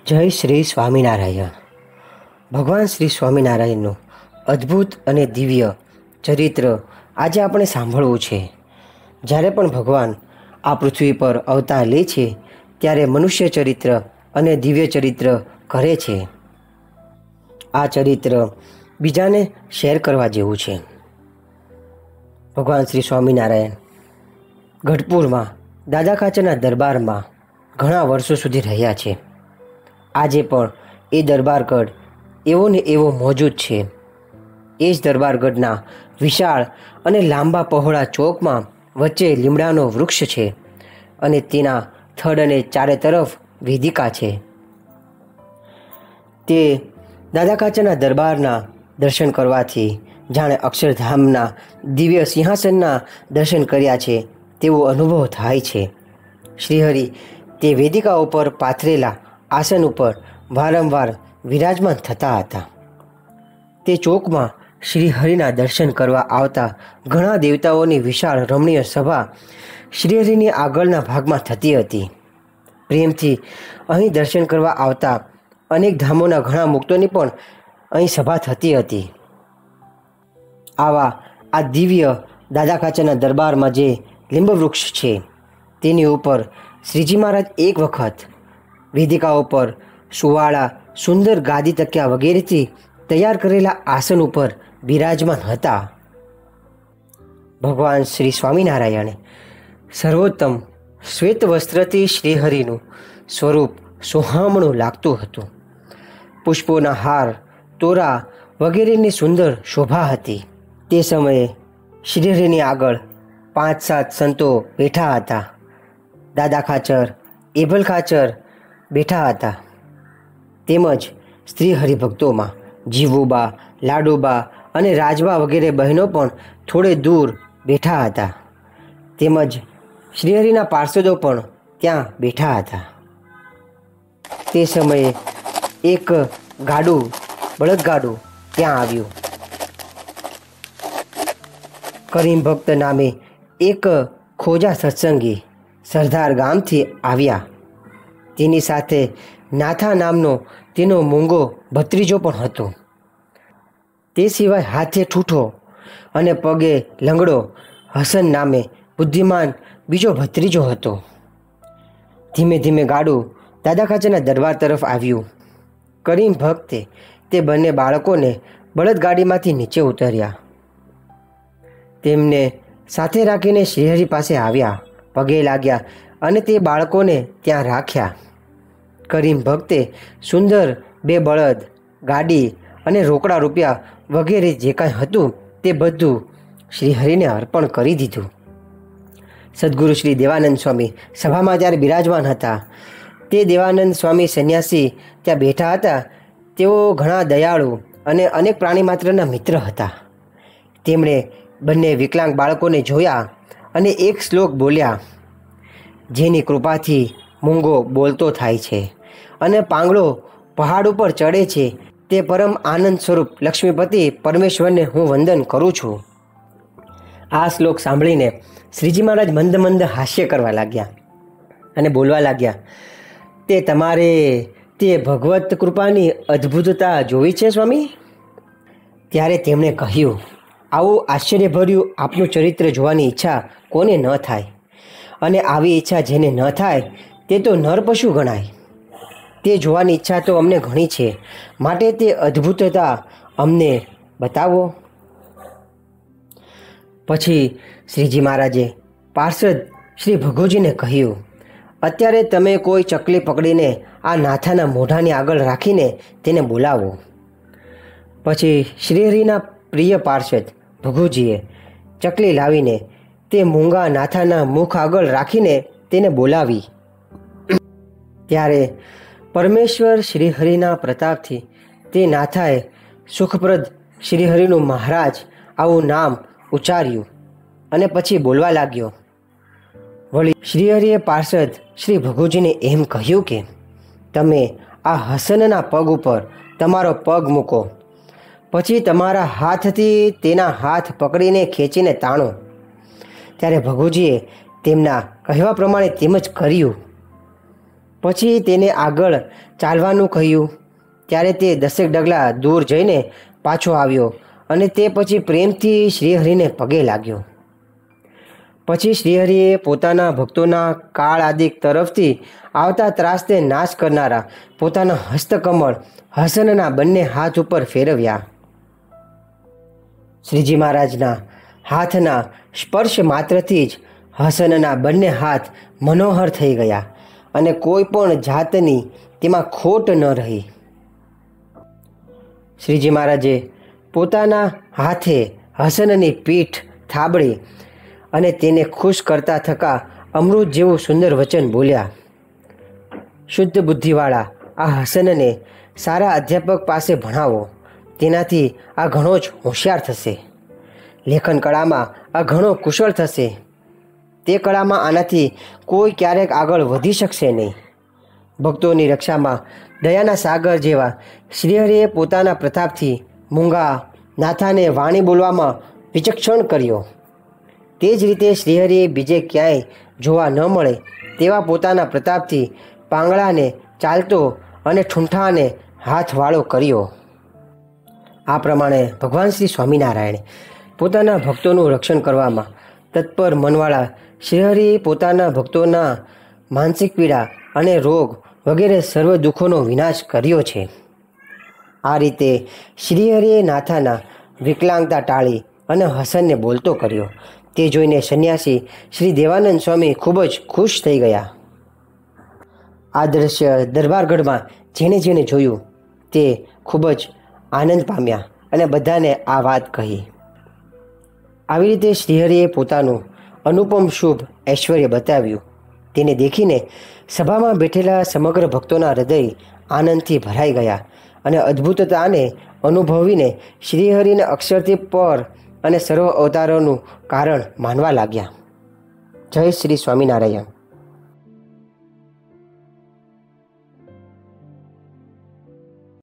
જય શ્રી સ્વામિનારાયણ. ભગવાન શ્રી સ્વામિનારાયણનું અદ્ભુત અને દિવ્ય ચરિત્ર આજે આપણે સાંભળવું છે. જ્યારે પણ ભગવાન આ પૃથ્વી પર અવતાર લે છે ત્યારે મનુષ્ય ચરિત્ર અને દિવ્ય ચરિત્ર કરે છે. આ ચરિત્ર બીજાને શેર કરવા જેવું છે. ભગવાન શ્રી સ્વામિનારાયણ ગઢપુરમાં દાદા ખાચરના દરબારમાં ઘણા વર્ષો સુધી રહ્યા છે. આજે પણ એ દરબારગઢ એવો ને એવો મોજૂદ છે. એ જ દરબારગઢના વિશાળ અને લાંબા પહોળા ચોકમાં વચ્ચે લીમડાનો વૃક્ષ છે અને તેના થડ અને ચારે તરફ વેદિકા છે. તે દાદા ખાચરના દરબારના દર્શન કરવાથી જાણે અક્ષરધામના દિવ્ય સિંહાસનના દર્શન કર્યા છે તેવો અનુભવ થાય છે. શ્રીહરિ તે વેદિકા ઉપર પાથરેલા આસન ઉપર વારંવાર વિરાજમાન થતા હતા. તે ચોકમાં શ્રીહરિના દર્શન કરવા આવતા ઘણા દેવતાઓની વિશાળ રમણીય સભા શ્રીહરિની આગળના ભાગમાં થતી હતી. પ્રેમથી અહીં દર્શન કરવા આવતા અનેક ધામોના ઘણા મુક્તોની પણ અહીં સભા થતી હતી. આવા આ દિવ્ય દાદા ખાચરના દરબારમાં જે લીંબ વૃક્ષ છે તેની ઉપર શ્રીજી મહારાજ એક વખત વેદિકા ઉપર સુવાળા સુંદર ગાદી તકિયા વગેરેથી તૈયાર કરેલા આસન ઉપર બિરાજમાન હતા. ભગવાન શ્રી સ્વામિનારાયણે સર્વોત્તમ શ્વેત વસ્ત્રથી શ્રીહરિનું સ્વરૂપ સોહામણું લાગતું હતું. પુષ્પોના હાર, તોરા વગેરેની સુંદર શોભા હતી. તે સમયે શ્રીહરિની આગળ 5-7 સંતો બેઠા હતા. દાદા ખાચર, એભલ ખાચર બેઠા હતા. તેમજ સ્ત્રી હરિભક્તોમાં જીવુબા, લાડુબા અને રાજબા વગેરે બહેનો પણ થોડે દૂર બેઠા હતા. તેમજ શ્રીહરિના પાર્ષદો પણ ત્યાં બેઠા હતા. તે સમયે એક ગાડું, બળદગાડું ત્યાં આવ્યું. કરીમ ભક્ત નામે એક ખોજા સત્સંગી સરદાર ગામથી આવ્યા. તેની સાથે નાથા નામનો તેનો મૂંગો ભત્રીજો પણ હતો. તે સિવાય હાથે ઠૂઠો અને પગે લંગડો હસન નામે બુદ્ધિમાન બીજો ભત્રીજો હતો. ધીમે ધીમે ગાડું દાદા ખાચરના દરબાર તરફ આવ્યું. કરીમ ભક્તે તે બંને બાળકોને બળદગાડીમાંથી નીચે ઉતર્યા. તેમને સાથે રાખીને શ્રીહરિ પાસે આવ્યા, પગે લાગ્યા અને તે બાળકોને ત્યાં રાખ્યા. કરીમ ભક્તે સુંદર 2 બળદ, ગાડી અને રોકડા રૂપિયા વગેરે જે કાંઈ હતું તે બધું શ્રીહરિને અર્પણ કરી દીધું. સદગુરુ શ્રી દેવાનંદ સ્વામી સભામાં જ્યારે બિરાજમાન હતા. તે દેવાનંદ સ્વામી સંન્યાસી ત્યાં બેઠા હતા. તેઓ ઘણા દયાળુ અને અનેક પ્રાણી માત્રના મિત્ર હતા. તેમણે બંને વિકલાંગ બાળકોને જોયા અને એક શ્લોક બોલ્યા, જેની કૃપાથી મૂંગો બોલતો થાય છે અને પાંગળો પહાડ ઉપર ચડે છે તે પરમ આનંદ સ્વરૂપ લક્ષ્મીપતિ પરમેશ્વરને હું વંદન કરું છું. આ શ્લોક સાંભળીને શ્રીજી મહારાજ મંદ મંદ હાસ્ય કરવા લાગ્યા અને બોલવા લાગ્યા, તે તમારે તે ભગવત કૃપાની અદ્ભુતતા જોઈ છે સ્વામી? ત્યારે તેમણે કહ્યું, આવું આશ્ચર્યભર્યું આપનું ચરિત્ર જોવાની ઈચ્છા કોને ન થાય, અને આવી ઈચ્છા જેને ન થાય તે તો નર પશુ ગણાય. તે જોવાની ઈચ્છા તો અમને ઘણી છે, માટે તે અદ્ભુતતા અમને બતાવો. પછી શ્રીજી મહારાજે પાર્ષદ શ્રી ભગોજીને કહ્યું, અત્યારે તમે કોઈ ચકલી પકડીને આ નાથાના મોઢાની આગળ રાખીને તેને બોલાવો. પછી શ્રીહરિના પ્રિય પાર્ષદ ભગુજીએ ચકલી લાવીને તે મૂંગા નાથાના મુખ આગળ રાખીને તેને બોલાવી. ત્યારે પરમેશ્વર શ્રીહરિના પ્રતાપથી તે નાથાએ સુખપ્રદ શ્રીહરિનું મહારાજ આવું નામ ઉચ્ચાર્યું અને પછી બોલવા લાગ્યો. વળી શ્રીહરિએ પાર્ષદ શ્રી ભગુજીને એમ કહ્યું કે તમે આ હસનના પગ ઉપર તમારો પગ મૂકો, પછી તમારા હાથથી તેના હાથ પકડીને ખેંચીને તાણો. ત્યારે ભગુજીએ તેમના કહેવા પ્રમાણે તેમ જ કર્યું. પછી તેને આગળ ચાલવાનું કહ્યું. ત્યારે તે 10 ડગલા દૂર જઈને પાછો આવ્યો અને તે પછી પ્રેમથી શ્રીહરિને પગે લાગ્યો. પછી શ્રીહરિએ પોતાના ભક્તોના કાળ આદિક તરફથી આવતા ત્રાસને નાશ કરનારા પોતાના હસ્તકમળ હસનના બંને હાથ ઉપર ફેરવ્યા. શ્રીજી મહારાજના હાથના સ્પર્શ માત્રથી જ હસનના બંને હાથ મનોહર થઈ ગયા અને કોઈ પણ જાતની તેમાં ખોટ ન રહી. શ્રીજી મહારાજે પોતાના હાથે હસનની પીઠ થાબડી અને તેને ખુશ કરતા થકા અમૃત જેવું સુંદર વચન બોલ્યા. શુદ્ધ બુદ્ધિવાળા આ હસનને સારા અધ્યાપક પાસે ભણાવો. તેનાથી આ ઘણો જ હોશિયાર થશે. લેખન કળામાં આ ઘણો કુશળ થશે. તે કળામાં આનાથી કોઈ ક્યારેક આગળ વધી શકશે નહીં. ભક્તોની રક્ષામાં દયાના સાગર જેવા શ્રીહરિએ પોતાના પ્રતાપથી મૂંગા નાથાને વાણી બોલવામાં વિચક્ષણ કર્યો. તે જ રીતે શ્રીહરિએ બીજે ક્યાંય જોવા ન મળે તેવા પોતાના પ્રતાપથી પાંગળાને ચાલતો અને ઠૂંઠાને હાથવાળો કર્યો. આ પ્રમાણે ભગવાન શ્રી સ્વામિનારાયણ પોતાના ભક્તોનું રક્ષણ કરવામાં તત્પર મનવાળા શ્રીહરિએ પોતાના ભક્તોના માનસિક પીડા અને રોગ વગેરે સર્વ દુઃખોનો વિનાશ કર્યો છે. આ રીતે શ્રીહરિએ નાથાના વિકલાંગતા ટાળી અને હસનને બોલતો કર્યો. તે જોઈને સંન્યાસી શ્રી દેવાનંદ સ્વામી ખૂબ જ ખુશ થઈ ગયા. આ દ્રશ્ય દરબારગઢમાં જેણે જેણે જોયું તે ખૂબ જ આનંદ પામ્યા અને બધાને આ વાત કહી. આવી રીતે શ્રીહરિએ પોતાનું અનુપમ શુભ ઐશ્વર્ય બતાવ્યું. તેને દેખીને સભામાં બેઠેલા સમગ્ર ભક્તોના હૃદય આનંદથી ભરાઈ ગયા અને અદ્ભુતતાને અનુભવીને શ્રીહરિને અક્ષરથી પર અને સર્વ અવતારોનું કારણ માનવા લાગ્યા. જય શ્રી સ્વામિનારાયણ.